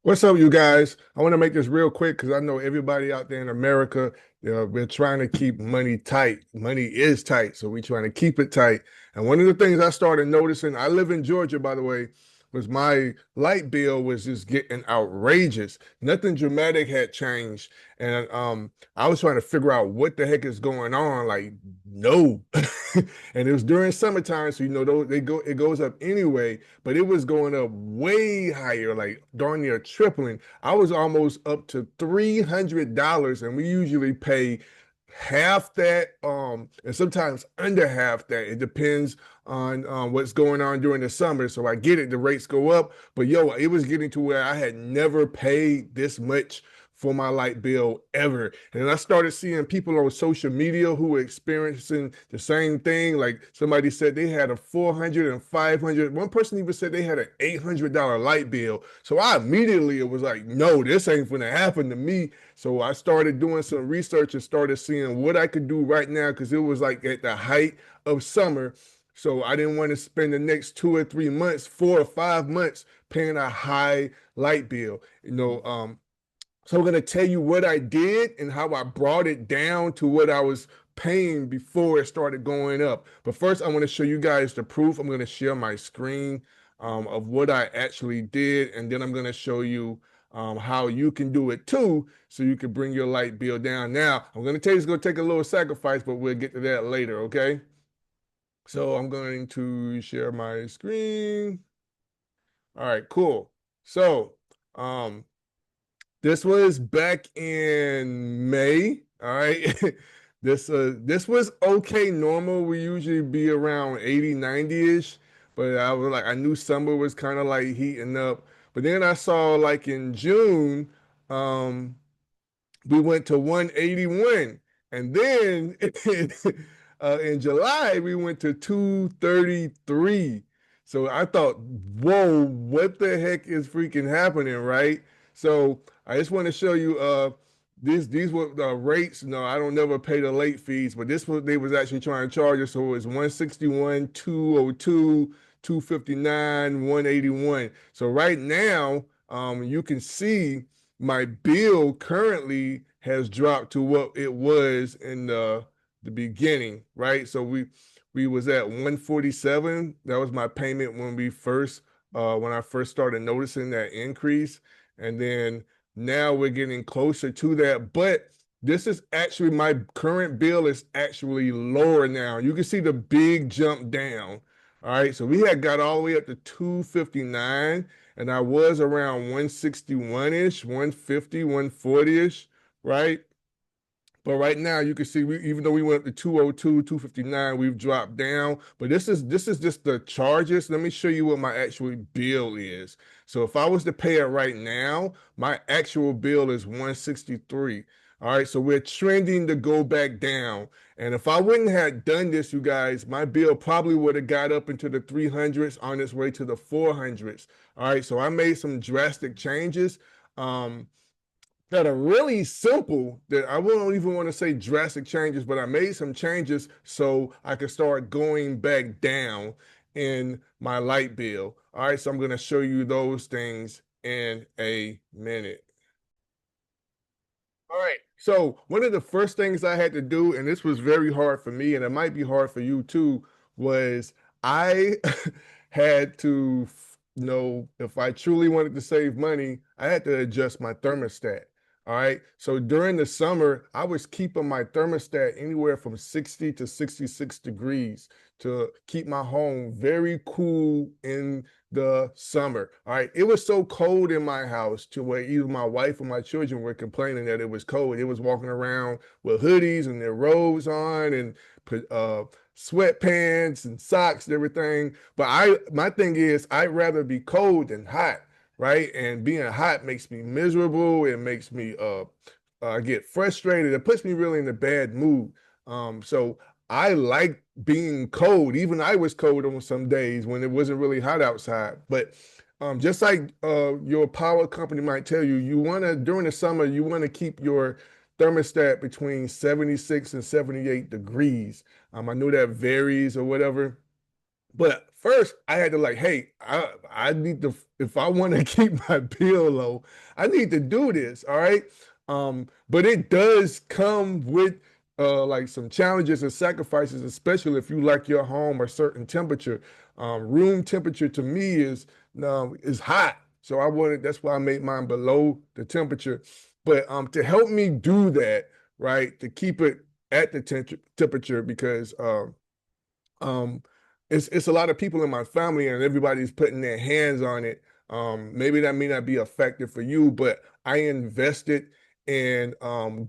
What's up, you guys? I want to make this real quick because I know everybody out there in America, we're trying to keep money tight. Money is tight, so we're trying to keep it tight. And one of the things I started noticing, I live in Georgia, by the way, was my light bill was just getting outrageous. Nothing dramatic had changed. And I was trying to figure out what the heck is going on. Like, no. And it was during summertime, so it goes up anyway, but it was going up way higher, like darn near tripling. I was almost up to $300, and we usually pay half that, and sometimes under half that. It depends on what's going on during the summer. So I get it, the rates go up, but yo, it was getting to where I had never paid this much for my light bill ever. And I started seeing people on social media who were experiencing the same thing. Like somebody said they had a 400 and 500. One person even said they had an $800 light bill. So I immediately, it was like, no, this ain't gonna happen to me. So I started doing some research and started seeing what I could do right now because it was like at the height of summer. So I didn't want to spend the next 2 or 3 months, 4 or 5 months paying a high light bill. So I'm going to tell you what I did and how I brought it down to what I was paying before it started going up. But first, I want to show you guys the proof. I'm going to share my screen of what I actually did, and then I'm going to show you how you can do it too, so you can bring your light bill down. Now, I'm going to tell you it's going to take a little sacrifice, but we'll get to that later, okay? So I'm going to share my screen. All right, cool. So, um, this was back in May. All right. This was okay normal. We usually be around 80, 90-ish, but I knew summer was kind of like heating up. But then I saw like in June, um, we went to 181. And then in July, we went to 233. So I thought, whoa, what the heck is freaking happening, right? So I just want to show you these were the rates. No, I don't never pay the late fees, but this was they was actually trying to charge us. So it was 161, 202, 259, 181. So right now, you can see my bill currently has dropped to what it was in the beginning, right? So we was at 147. That was my payment when I first started noticing that increase. And then now we're getting closer to that. But this is actually my current bill is actually lower now. You can see the big jump down. All right. So we had got all the way up to 259 and I was around 161-ish, 150, 140-ish, right? But right now you can see even though we went up to 202, 259, we've dropped down. But this is just the charges. Let me show you what my actual bill is. So if I was to pay it right now, my actual bill is 163. All right, so we're trending to go back down. And if I wouldn't have done this, you guys, my bill probably would have got up into the 300s on its way to the 400s. All right, so I made some drastic changes. That are really simple that I won't even want to say drastic changes, but I made some changes so I could start going back down in my light bill. All right, so I'm going to show you those things in a minute. All right. So one of the first things I had to do, and this was very hard for me, and it might be hard for you too, was I had to know if I truly wanted to save money, I had to adjust my thermostat. All right. So during the summer, I was keeping my thermostat anywhere from 60 to 66 degrees to keep my home very cool in the summer. All right. It was so cold in my house to where either my wife or my children were complaining that it was cold. It was walking around with hoodies and their robes on and sweatpants and socks and everything. But my thing is, I'd rather be cold than hot, right? And being hot makes me miserable. It makes me get frustrated. It puts me really in a bad mood. So I like being cold. Even I was cold on some days when it wasn't really hot outside. But just like your power company might tell you, you want to, during the summer, you want to keep your thermostat between 76 and 78 degrees. I know that varies or whatever, But first, I had to like, hey, I need to if I want to keep my bill low, I need to do this. All right. But it does come with like some challenges and sacrifices, especially if you like your home a certain temperature. Room temperature to me is hot. So I wanted that's why I made mine below the temperature. But to help me do that, right, to keep it at the temperature because um, it's a lot of people in my family and everybody's putting their hands on it. Maybe that may not be effective for you, but I invested in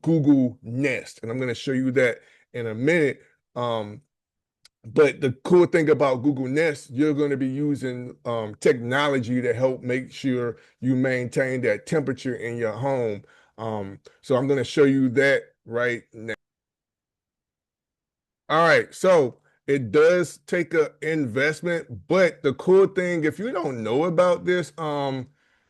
Google Nest, and I'm going to show you that in a minute. But the cool thing about Google Nest, you're going to be using technology to help make sure you maintain that temperature in your home. So I'm going to show you that right now. All right, so it does take a investment, but the cool thing, if you don't know about this,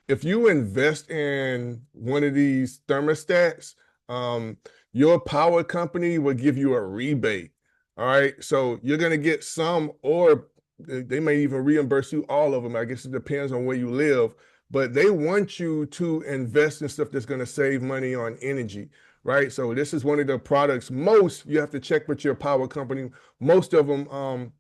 if you invest in one of these thermostats, um, your power company will give you a rebate. All right, so you're gonna get some, or they may even reimburse you all of them. I guess it depends on where you live, but they want you to invest in stuff that's gonna save money on energy, right? So this is one of the products. Most you have to check with your power company. Most of them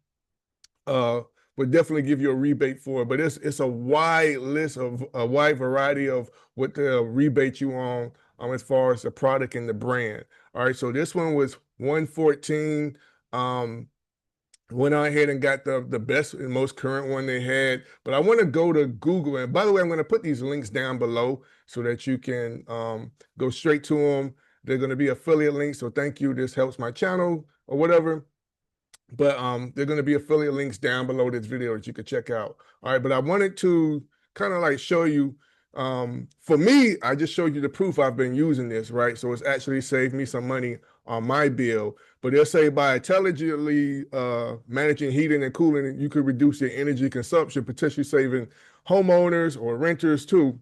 uh, would definitely give you a rebate for it, but it's a wide list of a wide variety of what they'll rebate you on as far as the product and the brand. All right, so this one was 114. Went on ahead and got the best and most current one they had. But I want to go to Google. And by the way, I'm going to put these links down below so that you can go straight to them. They're going to be affiliate links. So thank you. This helps my channel or whatever. But they're going to be affiliate links down below this video that you could check out. All right, but I wanted to kind of like show you. For me, I just showed you the proof I've been using this, right? So it's actually saved me some money on my bill. But they'll say by intelligently managing heating and cooling, you could reduce your energy consumption, potentially saving homeowners or renters too.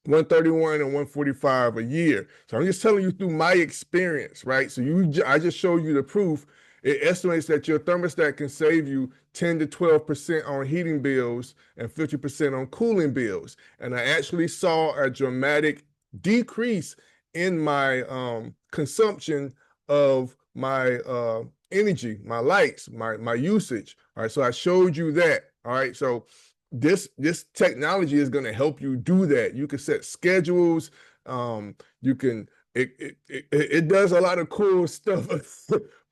131 and 145 a year. So I'm just telling you through my experience, right? So I just showed you the proof. It estimates that your thermostat can save you 10 to 12% on heating bills and 50% on cooling bills. And I actually saw a dramatic decrease in my consumption of my energy, my lights, my usage. All right, so I showed you that. All right, so this technology is going to help you do that. You can set schedules. You can it does a lot of cool stuff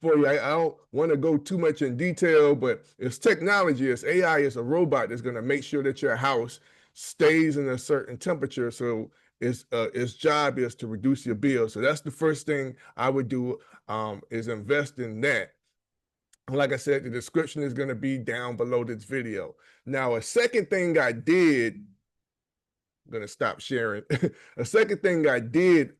for you. I don't want to go too much in detail, but it's technology, it's AI, it's a robot that's going to make sure that your house stays in a certain temperature. So its job is to reduce your bill. So that's the first thing I would do is invest in that. Like I said, the description is going to be down below this video. Now, a second thing I did, I'm going to stop sharing. A second thing I did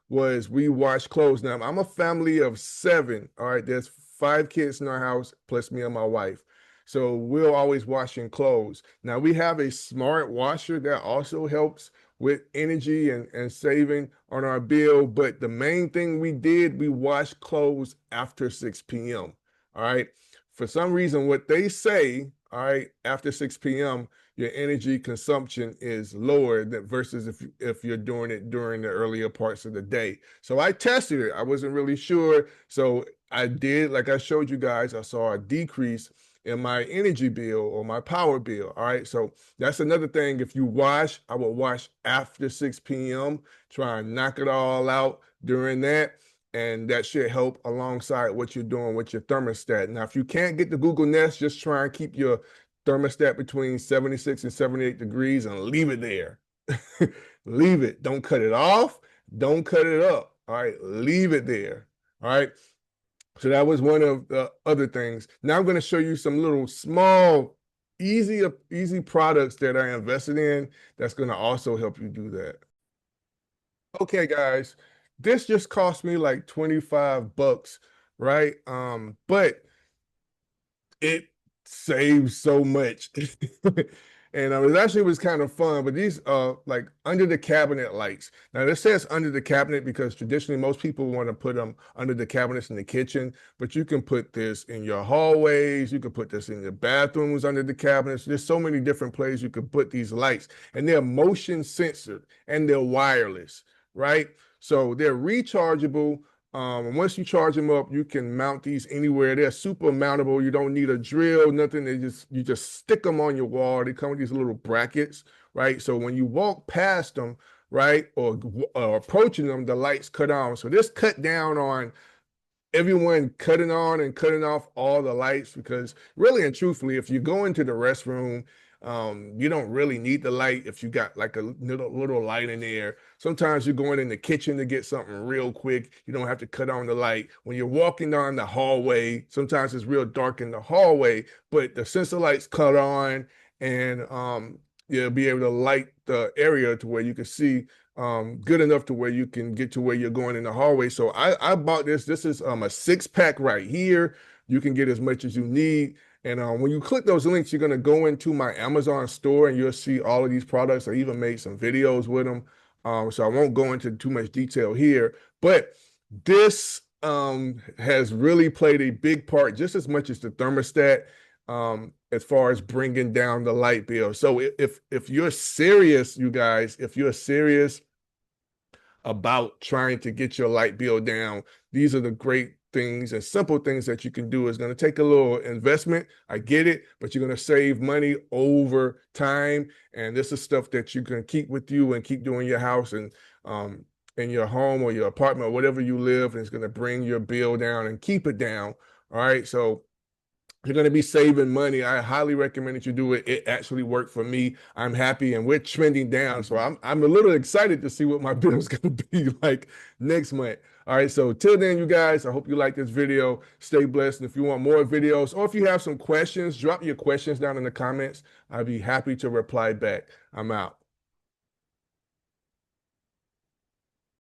was we wash clothes. Now, I'm a family of 7. All right, there's 5 kids in our house, plus me and my wife. So we're always washing clothes. Now, we have a smart washer that also helps with energy and saving on our bill. But the main thing we did, we wash clothes after 6 p.m. All right. For some reason, what they say, all right, after 6 p.m., your energy consumption is lower than versus if you're doing it during the earlier parts of the day. So I tested it. I wasn't really sure. So I did, like I showed you guys, I saw a decrease in my energy bill or my power bill. All right. So that's another thing. If you wash, I will wash after 6 p.m. Try and knock it all out during that. And that should help alongside what you're doing with your thermostat. Now, if you can't get the Google Nest, just try and keep your thermostat between 76 and 78 degrees and leave it there. Leave it. Don't cut it off. Don't cut it up. All right. Leave it there. All right. So that was one of the other things. Now I'm going to show you some little small, easy products that I invested in that's going to also help you do that. Okay, guys, this just cost me like 25 bucks, right? But it saves so much. And it actually was kind of fun. But these like under the cabinet lights. Now this says under the cabinet because traditionally most people want to put them under the cabinets in the kitchen, but you can put this in your hallways. You can put this in your bathrooms under the cabinets. There's so many different places you can put these lights, and they're motion censored and they're wireless, right? So they're rechargeable. Once you charge them up, you can mount these anywhere. They're super mountable. You don't need a drill, nothing. You just stick them on your wall. They come with these little brackets, right? So when you walk past them, right, or approaching them, the lights cut on. So this cut down on everyone cutting on and cutting off all the lights because really and truthfully, if you go into the restroom, you don't really need the light if you got like a little light in there. Sometimes you're going in the kitchen to get something real quick. You don't have to cut on the light. When you're walking down the hallway, sometimes it's real dark in the hallway, but the sensor lights cut on and you'll be able to light the area to where you can see good enough to where you can get to where you're going in the hallway. So I bought this. This is a 6-pack right here. You can get as much as you need. And when you click those links, you're going to go into my Amazon store and you'll see all of these products. I even made some videos with them. So I won't go into too much detail here, but this has really played a big part, just as much as the thermostat, as far as bringing down the light bill. So if you're serious, you guys, if you're serious about trying to get your light bill down, these are the great things and simple things that you can do. It's going to take a little investment. I get it, but you're going to save money over time. And this is stuff that you can keep with you and keep doing your house and in your home or your apartment or whatever you live. And it's going to bring your bill down and keep it down. All right. So you're going to be saving money. I highly recommend that you do it. It actually worked for me. I'm happy and we're trending down. So I'm a little excited to see what my bill is going to be like next month. All right. So till then, you guys, I hope you like this video. Stay blessed. And if you want more videos or if you have some questions, drop your questions down in the comments. I'd be happy to reply back. I'm out.